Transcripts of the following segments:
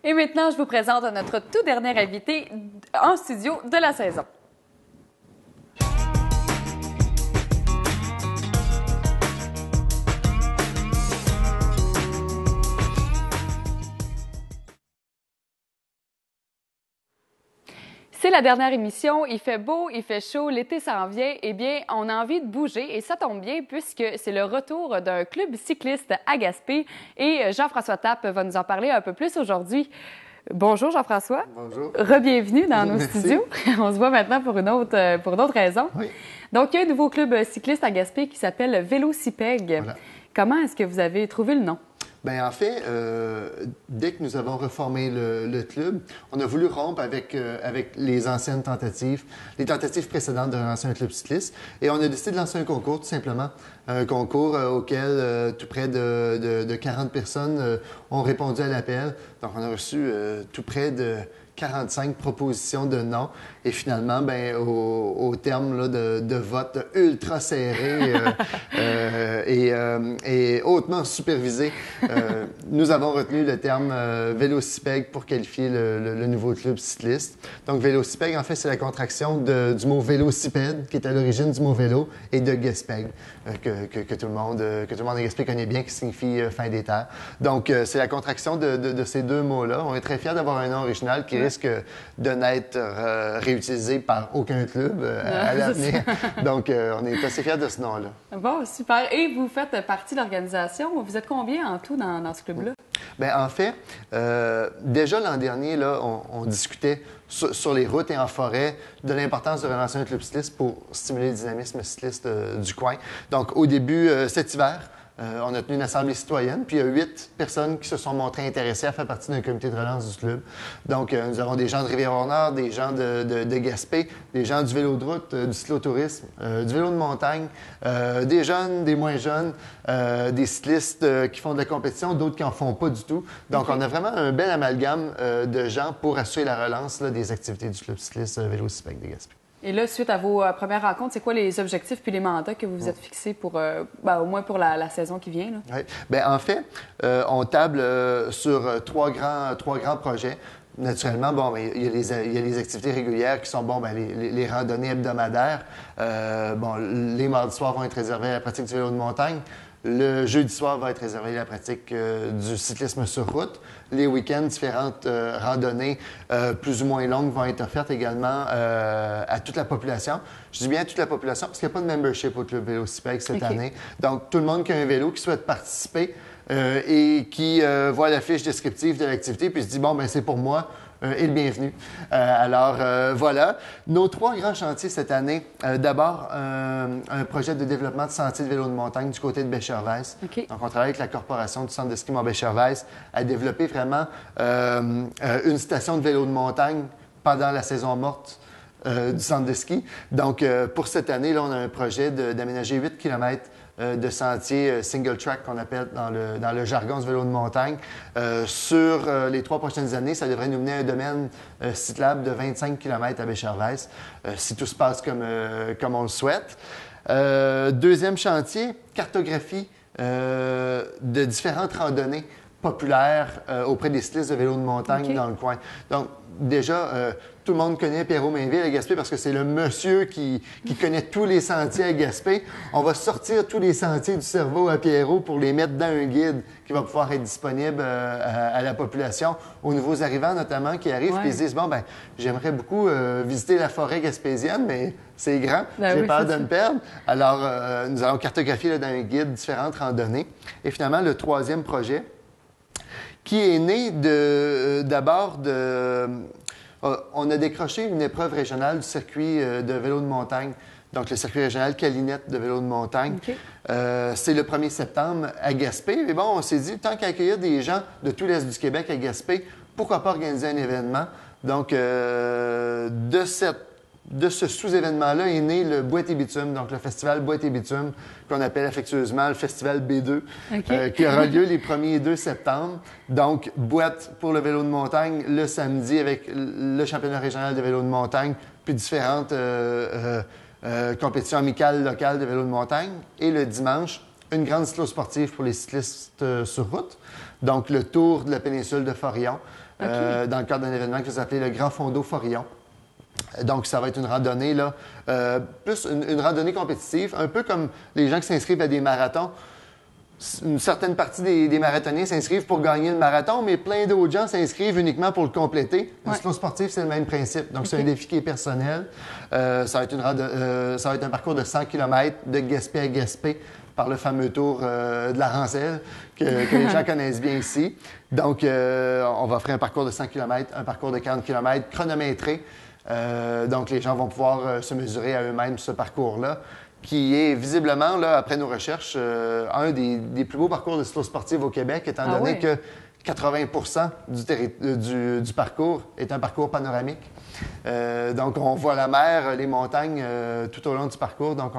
Et maintenant, je vous présente notre tout dernier invité en studio de la saison. C'est la dernière émission, il fait beau, il fait chaud, l'été s'en vient. Eh bien, on a envie de bouger et ça tombe bien puisque c'est le retour d'un club cycliste à Gaspé et Jean-François Tappe va nous en parler un peu plus aujourd'hui. Bonjour Jean-François. Bonjour. Rebienvenue dans nos Merci. studios. On se voit maintenant pour une autre raison. Oui. Donc, il y a un nouveau club cycliste à Gaspé qui s'appelle Vélocipègue. Voilà. Comment est-ce que vous avez trouvé le nom? Bien, en fait, dès que nous avons reformé le club, on a voulu rompre avec les anciennes tentatives, les tentatives précédentes de lancer un club cycliste. Et on a décidé de lancer un concours, tout simplement. Un concours auquel tout près de 40 personnes ont répondu à l'appel. Donc, on a reçu tout près de 45 propositions de noms. Et finalement, ben, au terme là, de vote ultra serré et hautement supervisé, nous avons retenu le terme Vélocipègue pour qualifier le nouveau club cycliste. Donc, Vélocipègue, en fait, c'est la contraction du mot vélocipède, qui est à l'origine du mot vélo, et de Gaspègue, que tout le monde à Gaspé connaît bien, qui signifie fin des terres. Donc, c'est la contraction de ces deux mots-là. On est très fiers d'avoir un nom original qui risque de n'être réutilisé par aucun club à l'avenir. Donc, on est assez fiers de ce nom-là. Bon, super. Et vous faites partie de l'organisation. Vous êtes combien en tout dans ce club-là? Bien, en fait, déjà l'an dernier, là, on discutait sur les routes et en forêt de l'importance de relancer un club cycliste pour stimuler le dynamisme cycliste du coin. Donc, au début, cet hiver, on a tenu une assemblée citoyenne, puis il y a 8 personnes qui se sont montrées intéressées à faire partie d'un comité de relance du club. Donc, nous avons des gens de Rivière-au-Nord, des gens de Gaspé, des gens du vélo de route, du cyclotourisme, du vélo de montagne, des jeunes, des moins jeunes, des cyclistes qui font de la compétition, d'autres qui n'en font pas du tout. Donc, on a vraiment un bel amalgame de gens pour assurer la relance là, des activités du club cycliste Vélocipègue de Gaspé. Et là, suite à vos premières rencontres, c'est quoi les objectifs puis les mandats que vous vous êtes fixés pour, au moins pour la saison qui vient? Là? Oui. Bien, en fait, on table sur trois grands projets. Naturellement, bon, il y a les activités régulières qui sont bon, bien, les randonnées hebdomadaires. Bon, les mardis soirs vont être réservés à la pratique du vélo de montagne. Le jeudi soir va être réservé à la pratique du cyclisme sur route. Les week-ends, différentes randonnées plus ou moins longues vont être offertes également à toute la population. Je dis bien à toute la population parce qu'il n'y a pas de membership au Club Vélocipègue cette année. Donc, tout le monde qui a un vélo, qui souhaite participer et qui voit la fiche descriptive de l'activité puis se dit, bon, ben c'est pour moi. Et le bienvenu. Alors, voilà. Nos 3 grands chantiers cette année. D'abord, un projet de développement de sentiers de vélo de montagne du côté de Bechervaise. Okay. Donc, on travaille avec la corporation du centre de ski Mont-Bechervaise à développer vraiment une station de vélo de montagne pendant la saison morte du centre de ski. Donc, pour cette année, là, on a un projet d'aménager 8 km de sentiers single track qu'on appelle dans le jargon du vélo de montagne. Sur les 3 prochaines années, ça devrait nous mener à un domaine cyclable de 25 km à Bechervaise, si tout se passe comme on le souhaite. Deuxième chantier, cartographie de différentes randonnées populaires auprès des cyclistes de vélo de montagne dans le coin. Donc, déjà, tout le monde connaît Pierrot Mainville à Gaspé parce que c'est le monsieur qui connaît tous les sentiers à Gaspé. On va sortir tous les sentiers du cerveau à Pierrot pour les mettre dans un guide qui va pouvoir être disponible à la population, aux nouveaux arrivants notamment qui arrivent et se disent, bon, ben j'aimerais beaucoup visiter la forêt gaspésienne, mais c'est grand, j'ai peur de me perdre. Alors, nous allons cartographier là, dans un guide différentes randonnées. Et finalement, le 3e projet, qui est né d'abord de... on a décroché une épreuve régionale du circuit de vélo de montagne, donc le circuit régional Calinette de vélo de montagne. C'est le 1er septembre à Gaspé. Mais bon, on s'est dit, tant qu'à accueillir des gens de tout l'Est du Québec à Gaspé, pourquoi pas organiser un événement? Donc, de ce sous-événement-là est né le Boîte et Bitume, donc le festival Boîte et Bitume, qu'on appelle affectueusement le festival B2, qui aura lieu les 1er et 2 septembre. Donc, boîte pour le vélo de montagne le samedi avec le championnat régional de vélo de montagne, puis différentes compétitions amicales locales de vélo de montagne. Et le dimanche, une grande cyclo-sportive pour les cyclistes sur route. Donc, le tour de la péninsule de Forillon, dans le cadre d'un événement que vous appelez le Grand Fondo Forillon. Donc, ça va être une randonnée, là, plus une randonnée compétitive, un peu comme les gens qui s'inscrivent à des marathons. Une certaine partie des marathoniens s'inscrivent pour gagner le marathon, mais plein d'autres gens s'inscrivent uniquement pour le compléter. Le cyclo sportif, c'est le même principe. Donc, c'est un défi qui est personnel. Ça va être un parcours de 100 km de Gaspé à Gaspé par le fameux tour de la Rancelle que les gens connaissent bien ici. Donc, on va offrir un parcours de 100 km, un parcours de 40 km chronométré. Donc, les gens vont pouvoir se mesurer à eux-mêmes ce parcours-là, qui est visiblement, là, après nos recherches, un des plus beaux parcours de cyclo-sportive au Québec, étant donné que 80 du parcours est un parcours panoramique. Donc, on voit la mer, les montagnes tout au long du parcours. Donc,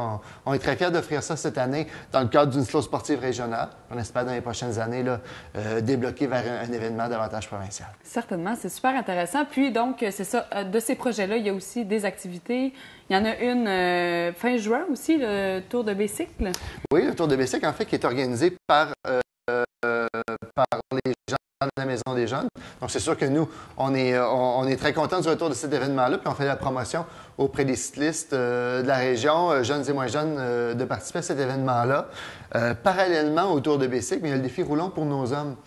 on est très fiers d'offrir ça cette année dans le cadre d'une cyclo-sportive régionale. On espère dans les prochaines années là, débloquer vers un événement davantage provincial. Certainement, c'est super intéressant. Puis donc, c'est ça, de ces projets-là, il y a aussi des activités. Il y en a une fin juin aussi, le Tour de bicycle. Oui, le Tour de bicycle, en fait, qui est organisé par les gens de la Maison des Jeunes. Donc, c'est sûr que nous, on est très contents du retour de cet événement-là, puis on fait la promotion auprès des cyclistes de la région, jeunes et moins jeunes, de participer à cet événement-là. Parallèlement au Tour de bicycle, il y a le défi Roulons pour nos hommes,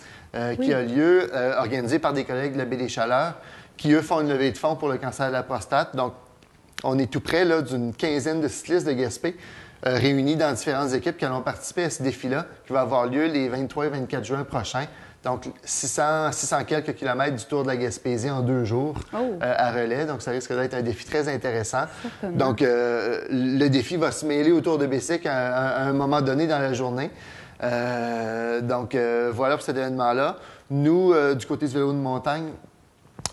qui a lieu, organisé par des collègues de la Baie des Chaleurs, qui, eux, font une levée de fonds pour le cancer de la prostate. Donc, on est tout près là, d'une quinzaine de cyclistes de Gaspé, réunis dans différentes équipes qui allont participer à ce défi-là, qui va avoir lieu les 23 et 24 juin prochains. Donc, 600 quelques kilomètres du Tour de la Gaspésie en 2 jours à relais. Donc, ça risque d'être un défi très intéressant. Certainement. Donc, le défi va se mêler au Tour de bicycle à un moment donné dans la journée. Donc, voilà pour cet événement-là. Nous, du côté du vélo de montagne,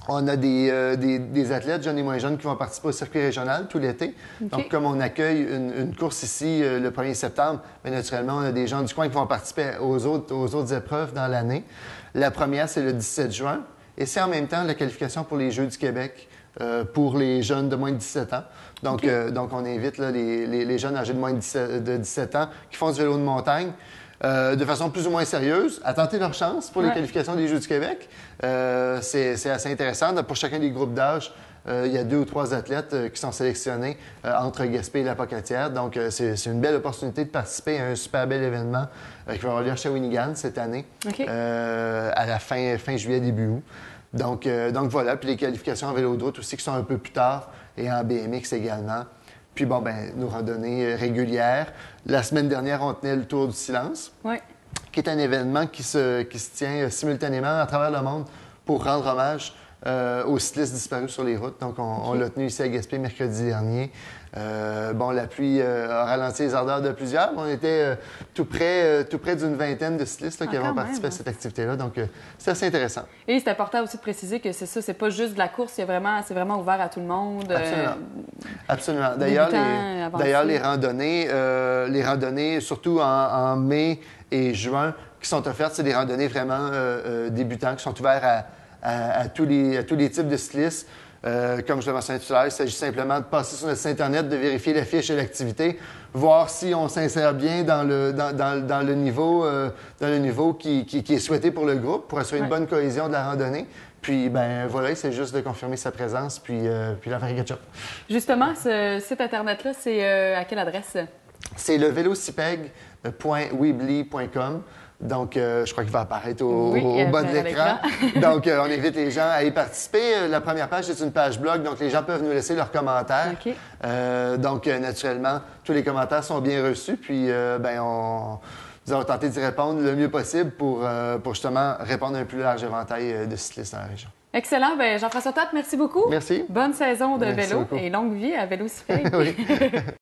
on a des athlètes, jeunes et moins jeunes, qui vont participer au circuit régional tout l'été. Donc, comme on accueille une course ici le 1er septembre, bien naturellement, on a des gens du coin qui vont participer aux autres épreuves dans l'année. La première, c'est le 17 juin. Et c'est en même temps la qualification pour les Jeux du Québec pour les jeunes de moins de 17 ans. Donc, on invite là, les jeunes âgés de moins de 17 ans qui font du vélo de montagne de façon plus ou moins sérieuse, à tenter leur chance pour les qualifications des Jeux du Québec. C'est assez intéressant. Pour chacun des groupes d'âge, il y a 2 ou 3 athlètes qui sont sélectionnés entre Gaspé et la Pocatière. Donc, c'est une belle opportunité de participer à un super bel événement qui va avoir lieu à Shawinigan cette année, à la fin juillet, début août. Donc voilà. Puis les qualifications en vélo de route aussi qui sont un peu plus tard et en BMX également. Puis bon, ben nos randonnées régulières. La semaine dernière, on tenait le Tour du silence, qui est un événement qui se tient simultanément à travers le monde pour rendre hommage aux cyclistes disparus sur les routes. Donc, on l'a tenu ici à Gaspé mercredi dernier. La pluie a ralenti les ardeurs de plusieurs, mais on était tout près d'une vingtaine de cyclistes là, qui avaient participé à cette activité-là. Donc, c'est assez intéressant. Et c'est important aussi de préciser que c'est ça, c'est pas juste de la course, c'est vraiment ouvert à tout le monde. Absolument. D'ailleurs, les randonnées, surtout en mai et juin, qui sont offertes, c'est des randonnées vraiment débutants, qui sont ouvertes à tous les types de cyclistes. Comme je le mentionnais tout à l'heure, il s'agit simplement de passer sur notre site Internet, de vérifier la fiche et l'activité, voir si on s'insère bien dans le niveau qui est souhaité pour le groupe, pour assurer une bonne cohésion de la randonnée. Puis, ben voilà, c'est juste de confirmer sa présence, puis la faire ketchup. Justement, ce site Internet-là, c'est à quelle adresse? C'est le velocipeg.weebly.com. Donc, je crois qu'il va apparaître au bas de l'écran. Donc, on invite les gens à y participer. La première page, c'est une page blog, donc les gens peuvent nous laisser leurs commentaires. Donc, naturellement, tous les commentaires sont bien reçus. Puis, nous allons tenter d'y répondre le mieux possible pour justement répondre à un plus large éventail de cyclistes dans la région. Excellent. Bien, Jean-François Tatte, merci beaucoup. Merci. Bonne saison de Merci vélo beaucoup. Et longue vie à Vélocipeg.